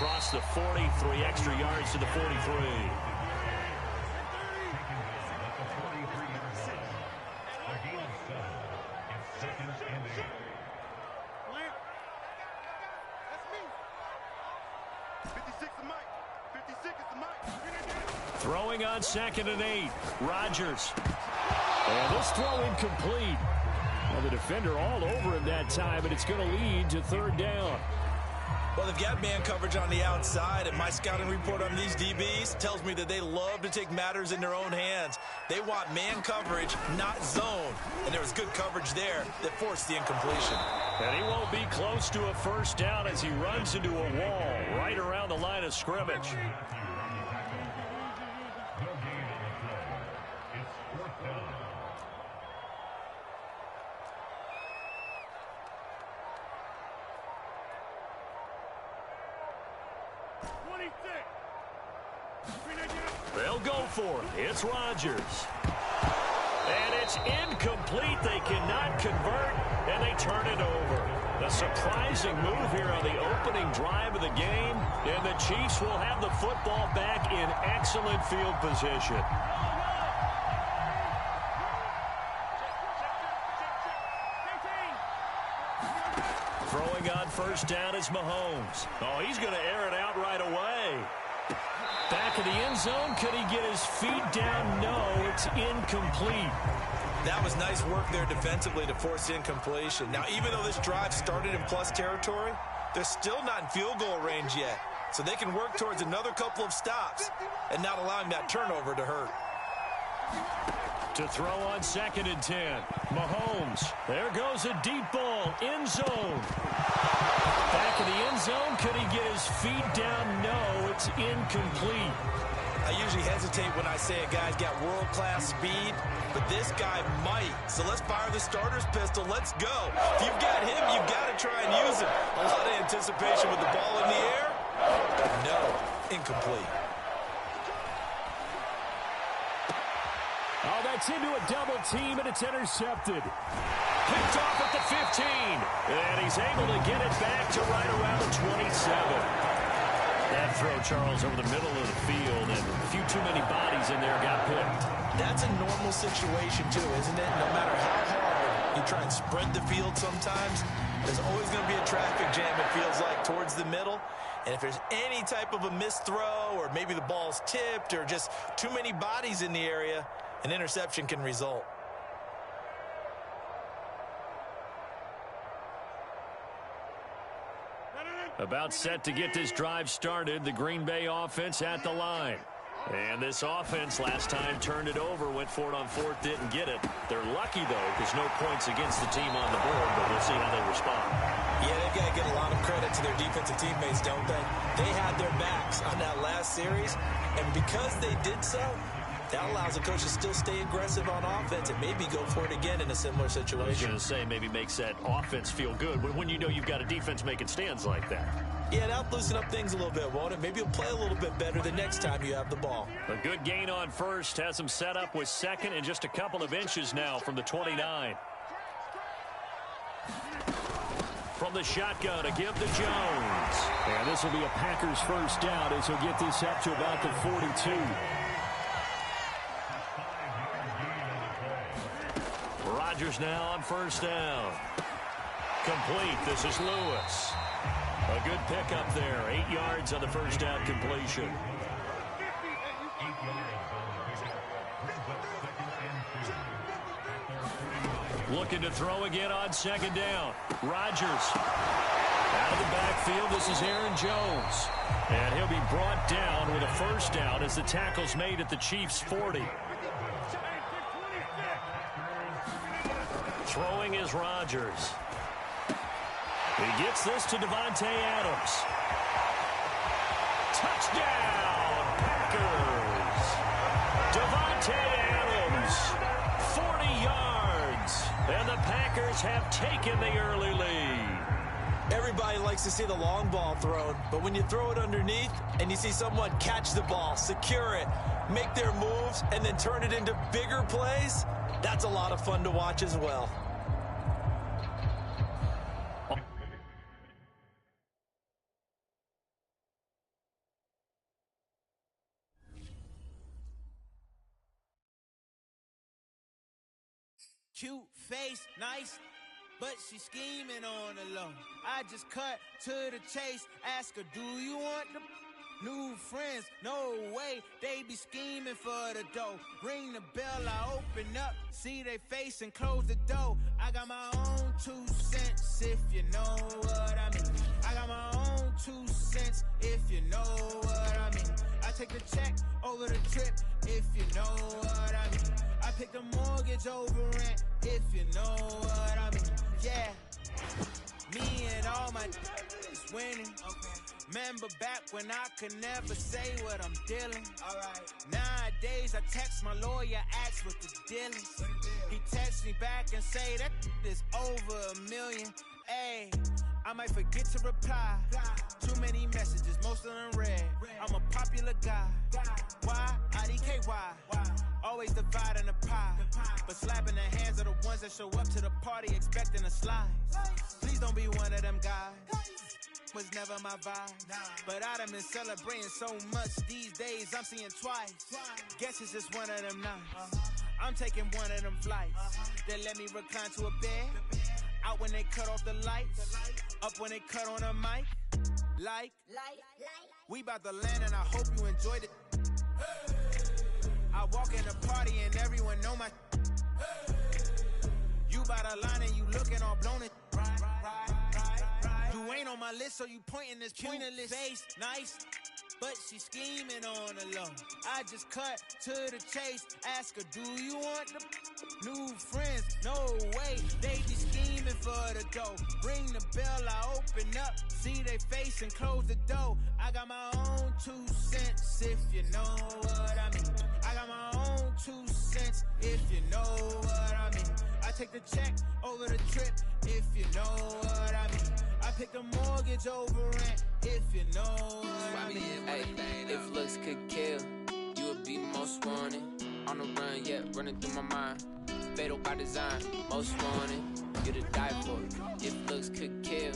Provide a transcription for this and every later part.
across the 40, 3 extra yards to the 43. Throwing on 2nd and 8. Rodgers. And this throw incomplete. Well, the defender all over him that time, but it's going to lead to 3rd down. Well, they've got man coverage on the outside, and my scouting report on these DBs tells me that they love to take matters in their own hands. They want man coverage, not zone. And there was good coverage there that forced the incompletion. And he won't be close to a 1st down as he runs into a wall right around the line of scrimmage. They'll go for it. It's Rodgers. And it's incomplete. They cannot convert, and they turn it over. A surprising move here on the opening drive of the game, and the Chiefs will have the football back in excellent field position. Throwing on 1st down is Mahomes. Oh, he's going to air it out right away. Back in the end zone. Could he get his feet down? No, it's incomplete. That was nice work there defensively to force incompletion. Now, even though this drive started in plus territory, they're still not in field goal range yet. So they can work towards another couple of stops and not allowing that turnover to hurt. To throw on 2nd and 10. Mahomes. There goes a deep ball. End zone. Back in the end zone. Could he get his feet down? No, it's incomplete. I usually hesitate when I say a guy's got world-class speed, but this guy might. So let's fire the starter's pistol. Let's go. If you've got him, you've got to try and use him. A lot of anticipation with the ball in the air. No, incomplete. Oh, that's into a double team, and it's intercepted. Picked off at the 15. And he's able to get it back to right around the 27. That throw, Charles, over the middle of the field, and a few too many bodies in there got picked. That's a normal situation, too, isn't it? No matter how hard you try and spread the field sometimes, there's always going to be a traffic jam, it feels like, towards the middle. And if there's any type of a missed throw, or maybe the ball's tipped, or just too many bodies in the area, an interception can result. About set to get this drive started, the Green Bay offense at the line. And this offense last time turned it over, went for it on 4th, didn't get it. They're lucky, though, because no points against the team on the board, but we'll see how they respond. Yeah, they've got to give a lot of credit to their defensive teammates, don't they? They had their backs on that last series, and because they did so, that allows the coach to still stay aggressive on offense and maybe go for it again in a similar situation. I was going to say, maybe makes that offense feel good when you know you've got a defense making stands like that. Yeah, that'll loosen up things a little bit, won't it? Maybe you'll play a little bit better the next time you have the ball. A good gain on 1st, has him set up with 2nd and just a couple of inches now from the 29. From the shotgun, a give to Jones. And this will be a Packers 1st down as he'll get this up to about the 42. Rodgers now on 1st down. Complete. This is Lewis. A good pickup there. 8 yards on the 1st down completion. Looking to throw again on 2nd down. Rodgers. Out of the backfield, this is Aaron Jones. And he'll be brought down with a 1st down as the tackle's made at the Chiefs' 40. Throwing is Rodgers. He gets this to Davante Adams. Touchdown, Packers. Davante Adams, 40 yards. And the Packers have taken the early lead. Everybody likes to see the long ball thrown, but when you throw it underneath and you see someone catch the ball, secure it, make their moves, and then turn it into bigger plays, that's a lot of fun to watch as well. Cute face, nice, but she scheming on the low. I just cut to the chase, ask her, do you want the new friends? No way, they be scheming for the dough. Ring the bell, I open up, see they face and close the door. I got my own 2 cents, if you know what I mean. I got my own 2 cents, if you know what I mean. I take the check over the trip, if you know what I mean. I pick the mortgage over rent, if you know what I mean. Yeah, me and all my is winning. Okay. Remember back when I could never say what I'm dealing. Alright. Nowadays I text my lawyer, ask what the deal is. He texts me back and say that is over $1 million. Ayy, I might forget to reply. Too many messages, most of them read. I'm a popular guy. Why? IDKY. Always dividing the pie, but slapping the hands of the ones that show up to the party expecting a slide. Please don't be one of them guys. Was never my vibe, but I done been celebrating so much these days I'm seeing twice. Guess it's just one of them nights. I'm taking one of them flights. They let me recline to a bed. Out when they cut off the lights. Up when they cut on a mic. Like. We bout to land and I hope you enjoyed it. I walk in the party and everyone know my. You by the line and you looking all blown it. You ain't on my list, so you pointing this pointless face, nice, but she scheming on the low. I just cut to the chase, ask her, do you want the new friends? No way, they be scheming for the dough. Ring the bell, I open up, see they face and close the door. I got my own 2 cents, if you know what I mean. I got my own 2 cents, if you know what I mean. I take the check over the trip, if you know what I mean. I pick the mortgage over rent, if you know what I mean. Hey, if looks could kill, you would be most wanted. On the run, yeah, running through my mind. Fatal by design, most wanted. You to die for. If looks could kill,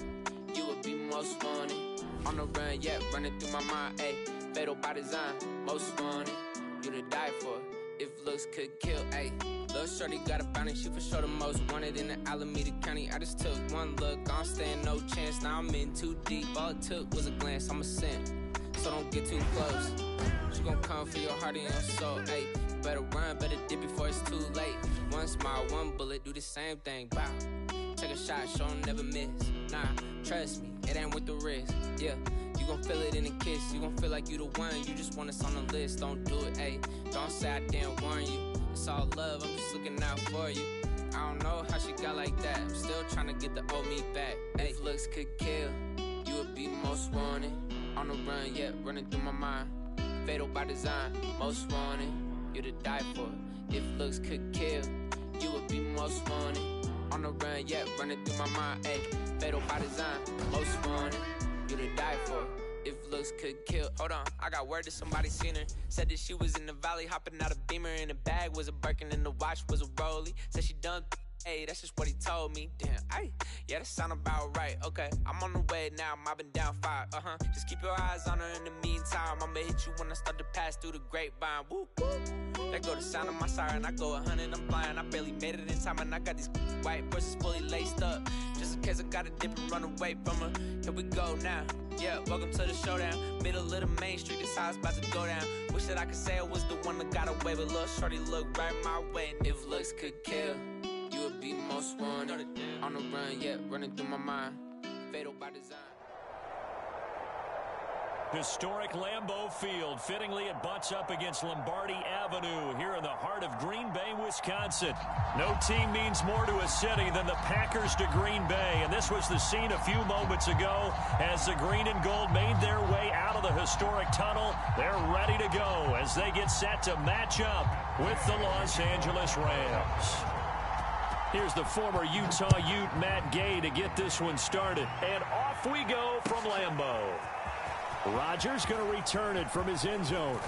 you would be most wanted. On the run, yeah, running through my mind. Hey, fatal by design, most wanted. You to die for. If looks could kill, ayy. Lil' shorty got a bounty, she for sure the most wanted in the Alameda County. I just took one look, I don't stand no chance. Now I'm in too deep, all it took was a glance. I'm a sin, so don't get too close. She gon' come for your heart and your soul, ayy. Better run, better dip before it's too late. One smile, one bullet, do the same thing, bow. Take a shot, show 'em never miss. Nah, trust me, it ain't worth the risk, yeah. You gon' feel it in a kiss, you gon' feel like you the one. You just want us on the list, don't do it, ayy. Don't say I didn't warn you. It's all love, I'm just looking out for you. I don't know how she got like that. I'm still trying to get the old me back. If looks could kill, you would be most wanted. On the run, yeah, running through my mind. Fatal by design, most wanted. You to die for. If looks could kill, you would be most wanted. On the run, yeah, running through my mind. Ay, fatal by design, most wanted. You to die for. If looks could kill. Hold on, I got word that somebody seen her. Said that she was in the valley, hopping out a Beamer. In the bag was a Birkin and the watch was a Rollie. Said she done, hey, that's just what he told me. Damn, ay, yeah, that sound about right. Okay, I'm on the way now, mobbing down 5. Just keep your eyes on her in the meantime. I'ma hit you when I start to pass through the grapevine. Woo, woo. There go the sound of my siren. I go 100, I'm flying. I barely made it in time, and I got these white purses fully laced up. Just in case I gotta dip and run away from her. Here we go now. Yeah, welcome to the showdown. Middle of the main street, this how it's about to go down. Wish that I could say I was the one that got away, but little shorty look right my way. And if looks could kill, you would be most wanted. On the run, yeah, running through my mind. Fatal by design. Historic Lambeau Field. Fittingly, it butts up against Lombardi Avenue here in the heart of Green Bay, Wisconsin. No team means more to a city than the Packers to Green Bay, and this was the scene a few moments ago as the green and gold made their way out of the historic tunnel. They're ready to go as they get set to match up with the Los Angeles Rams. Here's the former Utah Ute Matt Gay to get this one started, and off we go from Lambeau. Rodgers going to return it from his end zone.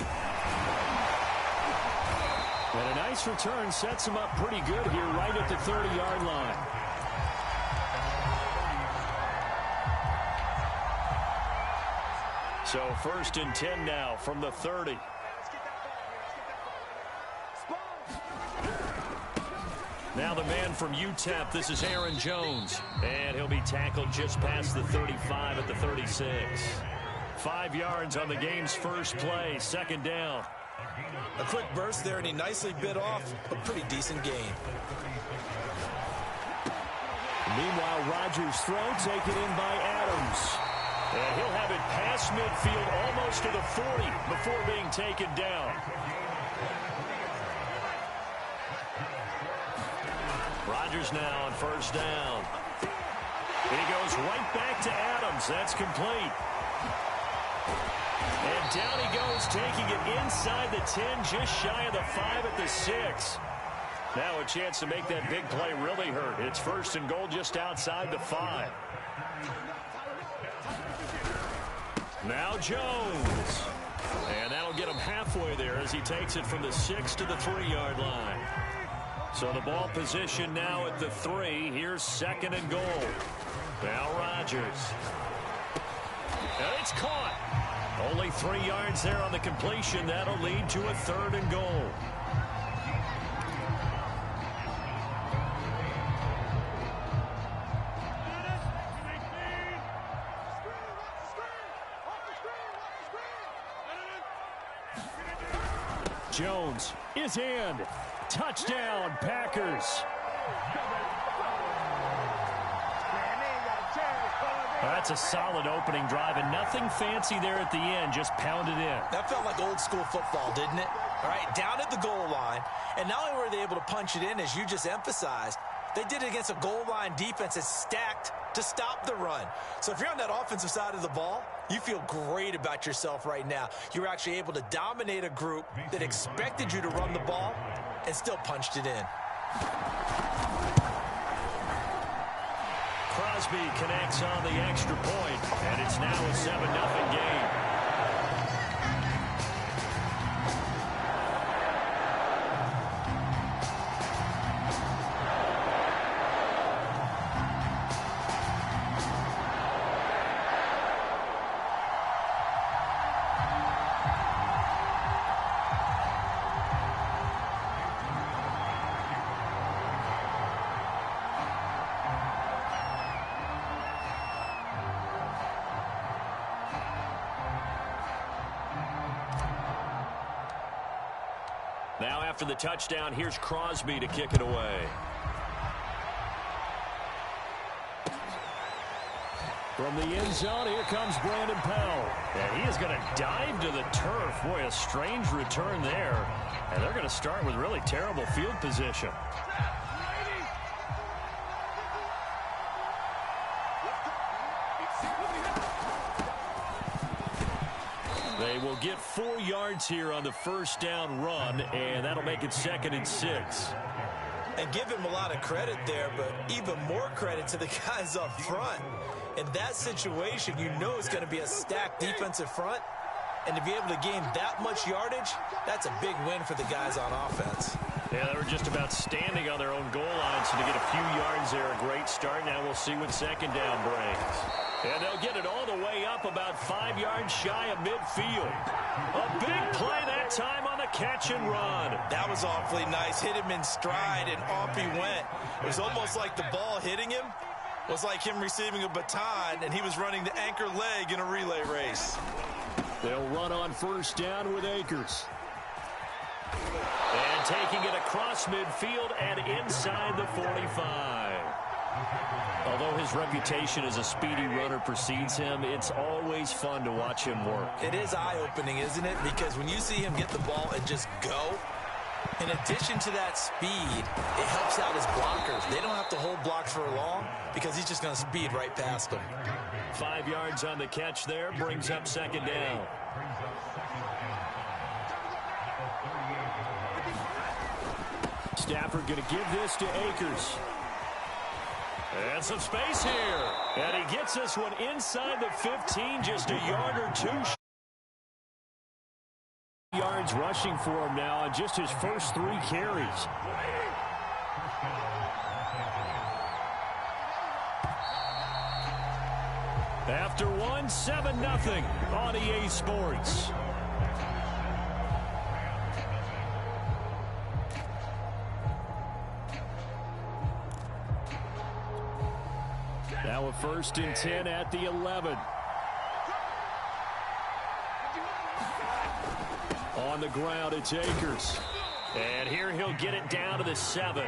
And a nice return sets him up pretty good here right at the 30-yard line. So 1st and 10 now from the 30. Now the man from UTEP, this is Aaron Jones. And he'll be tackled just past the 35 at the 36. 5 yards on the game's first play, second down. A quick burst there, and he nicely bit off a pretty decent gain. Meanwhile, Rodgers' throw taken in by Adams. And he'll have it past midfield almost to the 40 before being taken down. Rodgers now on first down. And he goes right back to Adams. That's complete. And down he goes, taking it inside the 10, just shy of the 5 at the 6. Now a chance to make that big play really hurt. It's first and goal just outside the 5. Now Jones. And that'll get him halfway there as he takes it from the 6 to the 3-yard line. So the ball position now at the 3. Here's second and goal. Now Rodgers. And it's caught. Only 3 yards there on the completion. That'll lead to a third and goal. Jones is in. Touchdown, Packers. That's a solid opening drive, and nothing fancy there at the end, just pounded in. That felt like old school football, didn't it? All right, down at the goal line, and not only were they able to punch it in, as you just emphasized, they did it against a goal line defense that's stacked to stop the run. So if you're on that offensive side of the ball, you feel great about yourself right now. You were actually able to dominate a group that expected you to run the ball and still punched it in. Crosby connects on the extra point, and it's now a 7-0 game. Now after the touchdown, here's Crosby to kick it away. From the end zone, here comes Brandon Powell. And he is going to dive to the turf. Boy, a strange return there. And they're going to start with really terrible field position. They will get 4 yards here on the first down run, and that'll make it 2nd and 6. And give him a lot of credit there, but even more credit to the guys up front. In that situation, you know it's going to be a stacked defensive front, and to be able to gain that much yardage, that's a big win for the guys on offense. Yeah, they were just about standing on their own goal line, so to get a few yards there, a great start. Now we'll see what second down brings. And they'll get it all the way up about 5 yards shy of midfield. A big play that time on the catch and run. That was awfully nice. Hit him in stride, and off he went. It was almost like the ball hitting him was like him receiving a baton, and he was running the anchor leg in a relay race. They'll run on first down with Akers. And taking it across midfield and inside the 45. Although his reputation as a speedy runner precedes him, it's always fun to watch him work. It is eye-opening, isn't it? Because when you see him get the ball and just go, in addition to that speed, it helps out his blockers. They don't have to hold blocks for long because he's just going to speed right past them. 5 yards on the catch there, brings up second down. Stafford going to give this to Akers. And some space here. And he gets this one inside the 15, just a yard or two. Yards rushing for him now on just his first 3 carries. After one, 7-0 on EA Sports. first and 10 at the 11. On the ground, it's Akers. And here he'll get it down to the 7.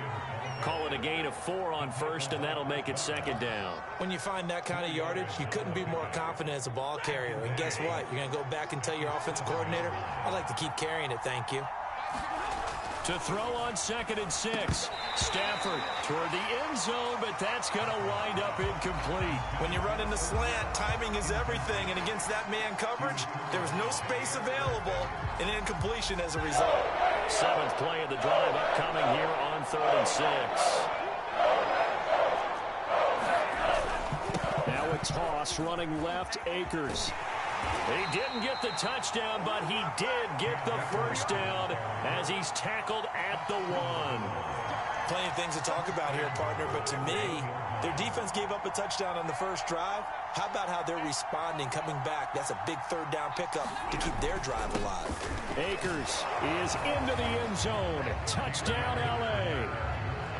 Call it a gain of 4 on first, and that'll make it second down. When you find that kind of yardage, you couldn't be more confident as a ball carrier. And guess what? You're going to go back and tell your offensive coordinator, I'd like to keep carrying it, thank you. To throw on 2nd and 6. Stafford toward the end zone, but that's going to wind up incomplete. When you run in the slant, timing is everything. And against that man coverage, there was no space available, and incompletion as a result. 7th play of the drive upcoming here on 3rd and 6. Now a toss running left, Akers. He didn't get the touchdown, but he did get the first down as he's tackled at the 1. Plenty of things to talk about here, partner, but to me, their defense gave up a touchdown on the first drive. How about how they're responding, coming back? That's a big 3rd down pickup to keep their drive alive. Akers is into the end zone. Touchdown, L.A.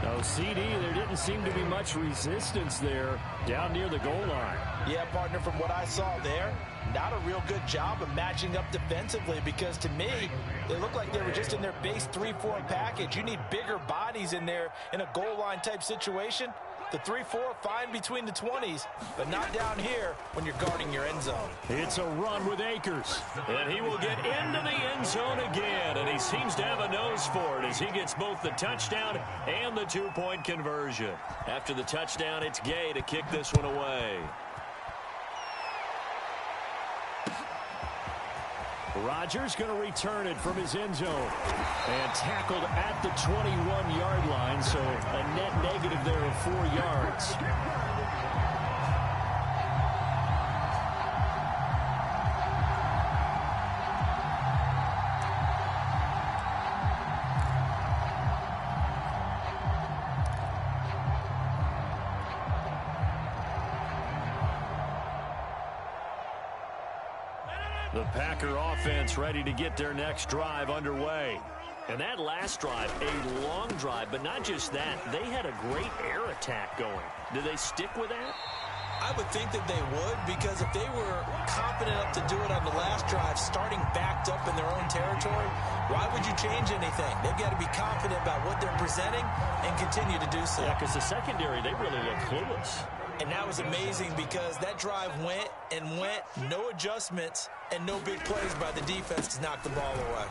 No, CD, there didn't seem to be much resistance there down near the goal line. Yeah, partner, from what I saw there, not a real good job of matching up defensively because to me, they looked like they were just in their base 3-4 package. You need bigger bodies in there in a goal line type situation. The 3-4 fine between the 20s, but not down here when you're guarding your end zone. It's a run with Akers, and he will get into the end zone again, and he seems to have a nose for it as he gets both the touchdown and the 2-point conversion. After the touchdown, it's Gay to kick this one away. Rodgers going to return it from his end zone. And tackled at the 21-yard line, so a net negative there of 4 yards. The Packer offense ready to get their next drive underway. And that last drive, a long drive, but not just that. They had a great air attack going. Do they stick with that? I would think that they would, because if they were confident enough to do it on the last drive, starting backed up in their own territory, why would you change anything? They've got to be confident about what they're presenting and continue to do so. Yeah, because the secondary, they really look clueless. And that was amazing because that drive went and went, no adjustments, and no big plays by the defense to knock the ball away.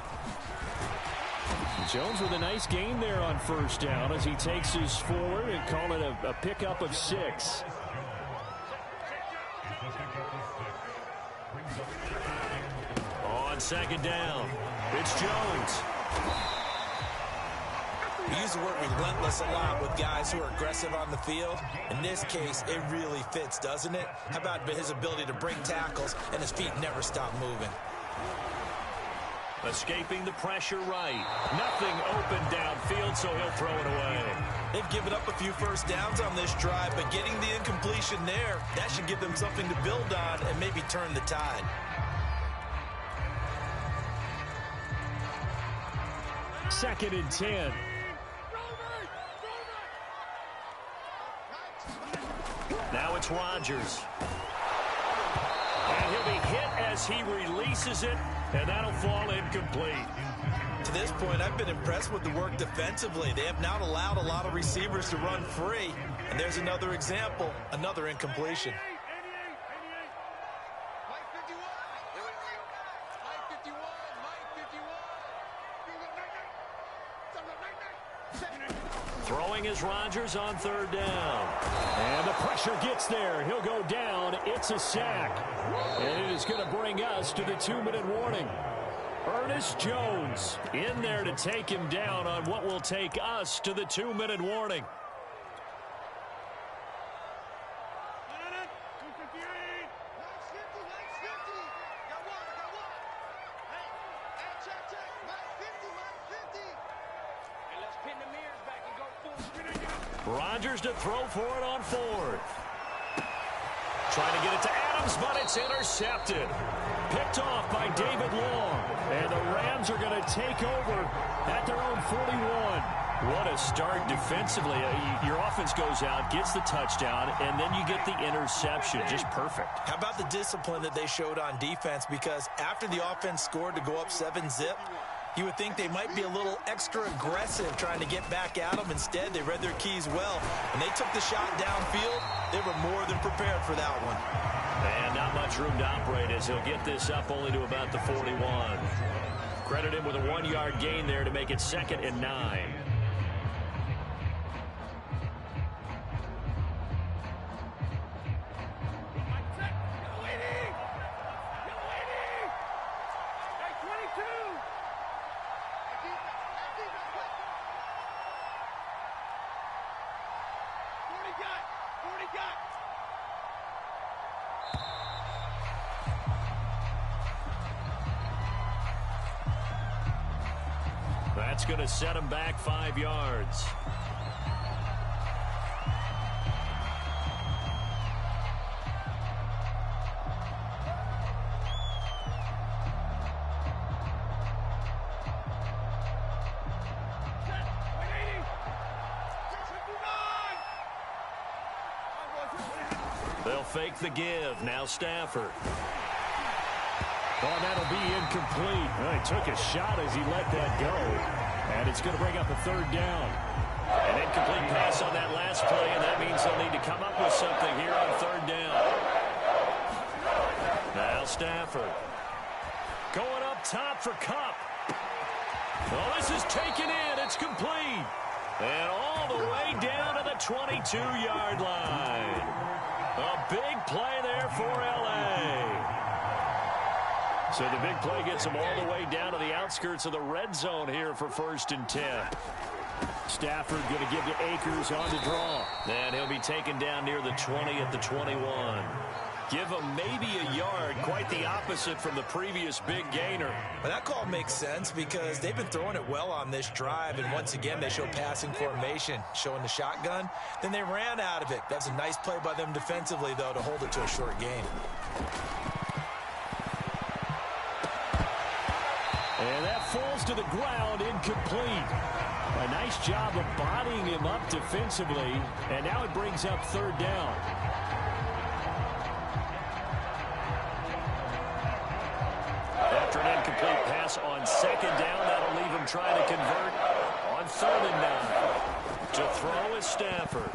Jones with a nice gain there on first down as he takes his forward and call it a pickup of 6. On second down, it's Jones. We use the word relentless a lot with guys who are aggressive on the field. In this case, it really fits, doesn't it? How about his ability to break tackles and his feet never stop moving? Escaping the pressure right. Nothing open downfield, so he'll throw it away. They've given up a few first downs on this drive, but getting the incompletion there, that should give them something to build on and maybe turn the tide. Second and 10. Now it's Rodgers. And he'll be hit as he releases it, and that'll fall incomplete. To this point, I've been impressed with the work defensively. They have not allowed a lot of receivers to run free. And there's another example, another incompletion. Throwing is Rodgers on third down. And the pressure gets there. He'll go down. It's a sack. And it is going to bring us to the 2-minute warning. Ernest Jones in there to take him down on what will take us to the 2-minute warning. Rodgers to throw for it on fourth. Trying to get it to Adams, but it's intercepted. Picked off by David Long. And the Rams are going to take over at their own 41. What a start defensively. Your offense goes out, gets the touchdown, and then you get the interception. Just perfect. How about the discipline that they showed on defense? Because after the offense scored to go up 7-zip, you would think they might be a little extra aggressive trying to get back at them. Instead, they read their keys well, and they took the shot downfield. They were more than prepared for that one. And not much room to operate as he'll get this up only to about the 41. Credit him with a 1-yard gain there to make it 2nd and 9. That's going to set him back 5 yards. They'll fake the give. Now Stafford. Oh, that'll be incomplete. Well, he took a shot as he let that go. And it's going to bring up a 3rd down. An incomplete pass on that last play, and that means they'll need to come up with something here on 3rd down. Now Stafford. Going up top for Kupp. Oh, this is taken in. It's complete. And all the way down to the 22-yard line. A big play there for L.A. So the big play gets them all the way down to the outskirts of the red zone here for 1st and 10. Stafford going to give to Akers on the draw. And he'll be taken down near the 20 at the 21. Give him maybe a yard, quite the opposite from the previous big gainer. But that call makes sense because they've been throwing it well on this drive, and once again they show passing formation, showing the shotgun. Then they ran out of it. That's a nice play by them defensively, though, to hold it to a short gain. And that falls to the ground, incomplete. A nice job of bodying him up defensively, and now it brings up 3rd down. After an incomplete pass on 2nd down, that'll leave him trying to convert on 3rd and 9. To throw is Stafford.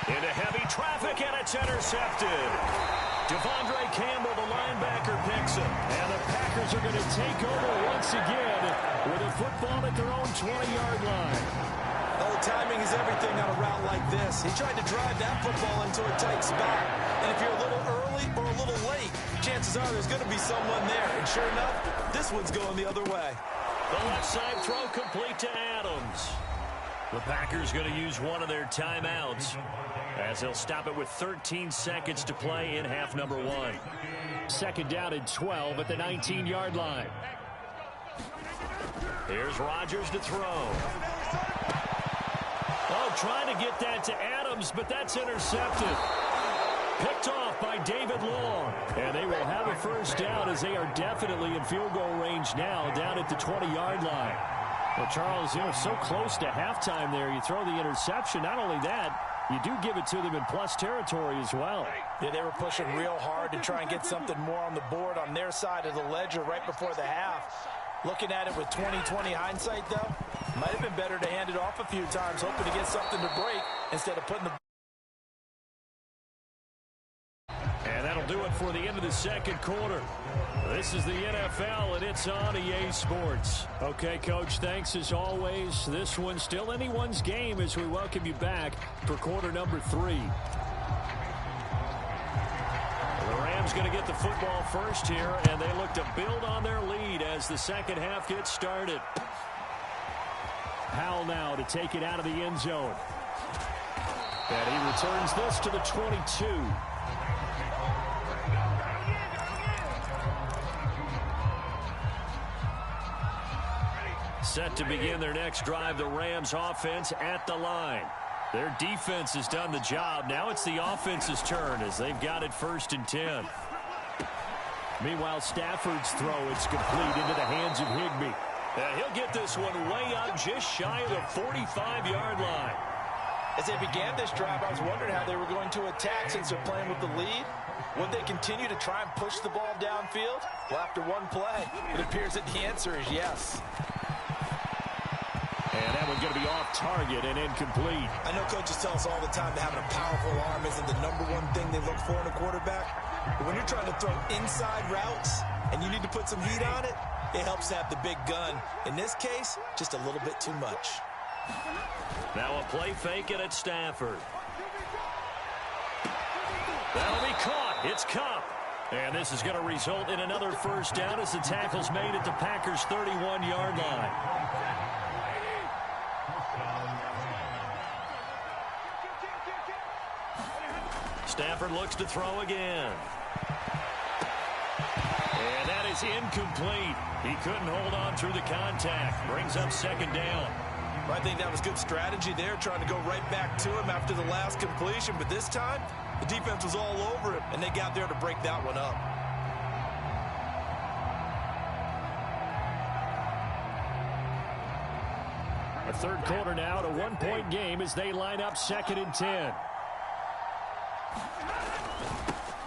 Into heavy traffic, and it's intercepted. Devondre Campbell, the linebacker, picks him. And the Packers are going to take over once again with a football at their own 20-yard line. Oh, timing is everything on a route like this. He tried to drive that football into a tight spot. And if you're a little early or a little late, chances are there's going to be someone there. And sure enough, this one's going the other way. The left side throw complete to Adams. The Packers going to use one of their timeouts as they'll stop it with 13 seconds to play in half number 1. 2nd down and 12 at the 19-yard line. Here's Rodgers to throw. Oh, trying to get that to Adams, but that's intercepted. Picked off by David Long. And they will have a 1st down as they are definitely in field goal range now down at the 20-yard line. Well, Charles, so close to halftime there. You throw the interception. Not only that, you do give it to them in plus territory as well. Yeah, they were pushing real hard to try and get something more on the board on their side of the ledger right before the half. Looking at it with 20/20 hindsight, though, might have been better to hand it off a few times, hoping to get something to break instead of putting the... And that'll do it for the end of the 2nd quarter. This is the NFL, and it's on EA Sports. Okay, Coach, thanks as always. This one's still anyone's game as we welcome you back for quarter number 3. The Rams going to get the football first here, and they look to build on their lead as the 2nd half gets started. Powell now to take it out of the end zone. And he returns this to the 22. Set to begin their next drive, the Rams offense at the line. Their defense has done the job. Now it's the offense's turn as they've got it 1st and 10. Meanwhile, Stafford's throw is complete into the hands of Higbee. And he'll get this one way up just shy of the 45-yard line. As they began this drive, I was wondering how they were going to attack since they're playing with the lead. Would they continue to try and push the ball downfield? Well, after one play, it appears that the answer is yes. And that one's going to be off target and incomplete. I know coaches tell us all the time that having a powerful arm isn't the #1 thing they look for in a quarterback. But when you're trying to throw inside routes and you need to put some heat on it, it helps to have the big gun. In this case, just a little bit too much. Now a play fake it at Stafford. That'll be caught. It's Kupp. And this is going to result in another first down as the tackle's made at the Packers' 31-yard line. Stafford looks to throw again. And that is incomplete. He couldn't hold on through the contact. Brings up second down. I think that was good strategy there, trying to go right back to him after the last completion. But this time, the defense was all over him, and they got there to break that one up. A third quarter now, a one-point game as they line up 2nd and 10.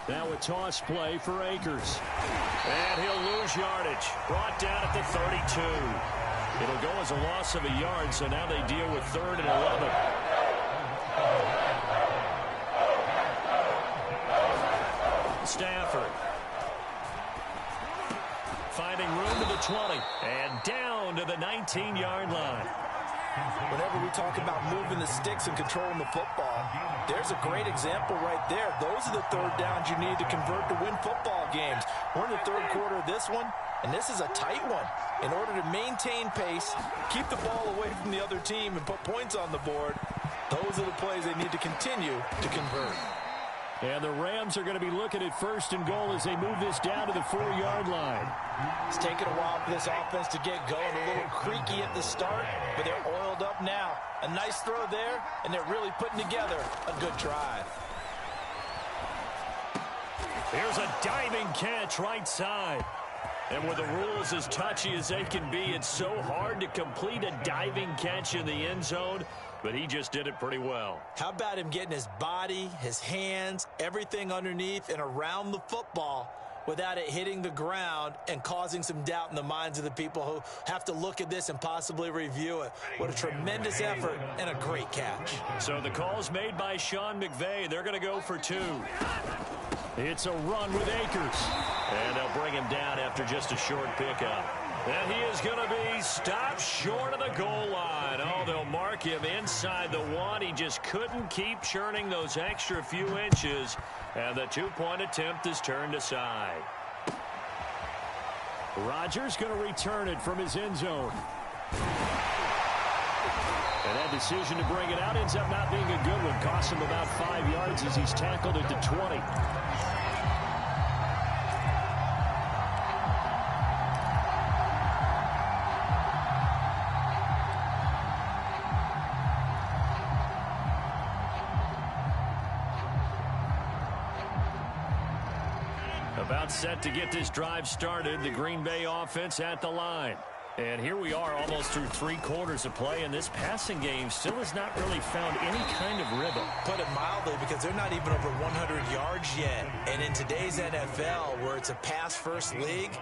Now a toss play for Akers. And he'll lose yardage. Brought down at the 32. It'll go as a loss of a yard, so now they deal with 3rd and 11. Stafford. Finding room to the 20. And down to the 19-yard line. Whenever we talk about moving the sticks and controlling the football, there's a great example right there. Those are the third downs you need to convert to win football games. We're in the third quarter of this one, and this is a tight one. In order to maintain pace, keep the ball away from the other team, and put points on the board, those are the plays they need to continue to convert. And the Rams are going to be looking at 1st and goal as they move this down to the 4-yard line. It's taken a while for this offense to get going. A little creaky at the start, but they're oiled up now. A nice throw there, and they're really putting together a good drive. Here's a diving catch right side. And with the rules as touchy as they can be, it's so hard to complete a diving catch in the end zone, but he just did it pretty well. How about him getting his body, his hands, everything underneath and around the football without it hitting the ground and causing some doubt in the minds of the people who have to look at this and possibly review it. What a tremendous effort and a great catch. So the call's made by Sean McVay. They're going to go for 2. It's a run with Akers. And they'll bring him down after just a short pickup. And he is going to be stopped short of the goal line. Oh, they'll mark him inside the 1. He just couldn't keep churning those extra few inches. And the 2-point attempt is turned aside. Rodgers going to return it from his end zone. And that decision to bring it out ends up not being a good one. Costs him about 5 yards as he's tackled at the 20. About set to get this drive started. The Green Bay offense at the line. And here we are almost through 3 quarters of play, and this passing game still has not really found any kind of rhythm. Put it mildly, because they're not even over 100 yards yet. And in today's NFL, where it's a pass-first league,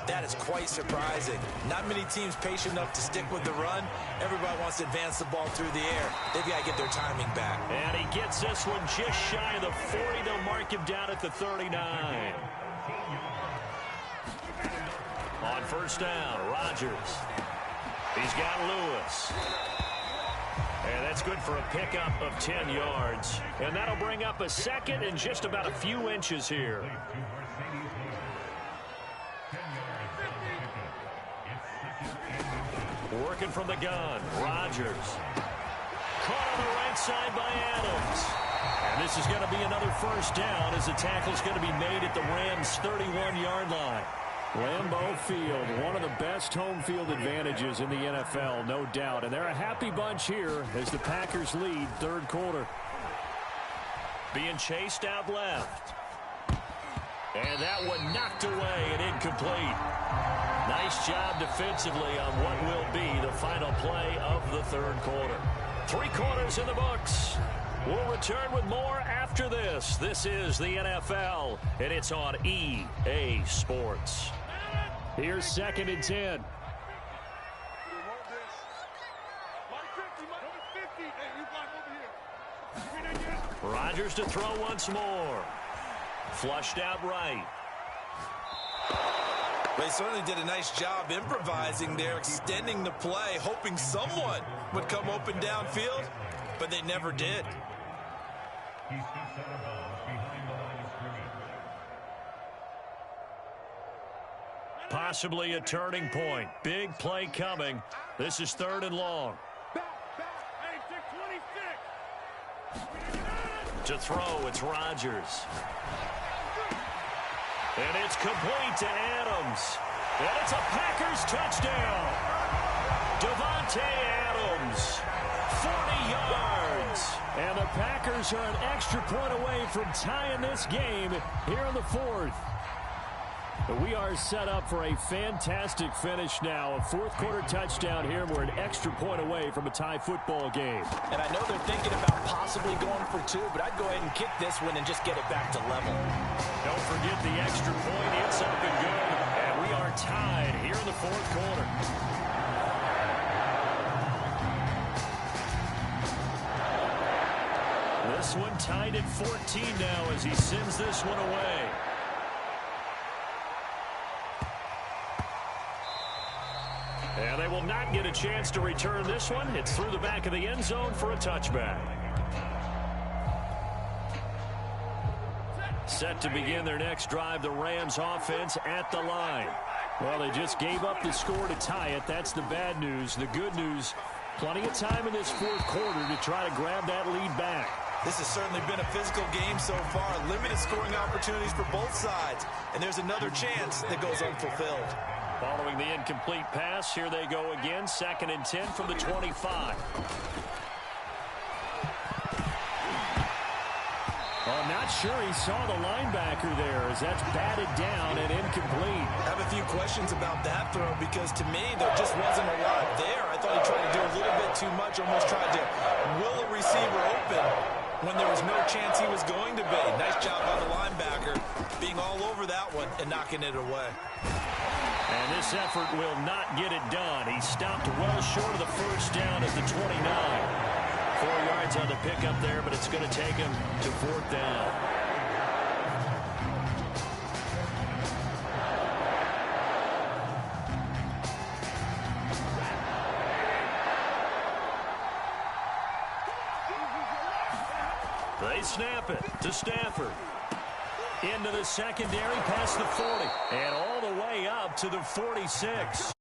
that is quite surprising. Not many teams patient enough to stick with the run. Everybody wants to advance the ball through the air. They've got to get their timing back. And he gets this one just shy of the 40. They'll mark him down at the 39. On first down, Rodgers. He's got Lewis. And that's good for a pickup of 10 yards. And that'll bring up a 2nd and just about a few inches here. Working from the gun, Rodgers. Caught on the right side by Adams. And this is going to be another first down as the tackle's going to be made at the Rams' 31-yard line. Lambeau Field, one of the best home field advantages in the NFL, no doubt. And they're a happy bunch here as the Packers lead 3rd quarter. Being chased out left. And that one knocked away and incomplete. Nice job defensively on what will be the final play of the third quarter. 3 quarters in the books. We'll return with more after this. This is the NFL, and it's on EA Sports. Here's 2nd and 10. Rodgers to throw once more. Flushed out right. They certainly did a nice job improvising there, extending the play, hoping someone would come open downfield, but they never did. Possibly a turning point. Big play coming. This is 3rd and long. To throw, it's Rodgers. And it's complete to Adams. And it's a Packers touchdown. Devontae Adams, 40 yards. And the Packers are an extra point away from tying this game here in the 4th. We are set up for a fantastic finish now. A 4th quarter touchdown here. We're an extra point away from a tie football game. And I know they're thinking about possibly going for 2, but I'd go ahead and kick this one and just get it back to level. Don't forget the extra point. It's up and good. And we are tied here in the 4th quarter. This one tied at 14 now as he sends this one away. And they will not get a chance to return this one. It's through the back of the end zone for a touchback. Set to begin their next drive, the Rams offense at the line. Well, they just gave up the score to tie it. That's the bad news. The good news, plenty of time in this 4th quarter to try to grab that lead back. This has certainly been a physical game so far. Limited scoring opportunities for both sides. And there's another chance that goes unfulfilled. Following the incomplete pass, here they go again. 2nd and 10 from the 25. Well, I'm not sure he saw the linebacker there as that's batted down and incomplete. I have a few questions about that throw because to me there just wasn't a lot there. I thought he tried to do a little bit too much, almost tried to will a receiver open when there was no chance he was going to be. Nice job by the linebacker being all over that one and knocking it away. And this effort will not get it done. He stopped well short of the first down at the 29. 4 yards on the pickup there, but it's going to take him to 4th down. They snap it to Stafford. Into the secondary, past the 40. And all the way up to the 46.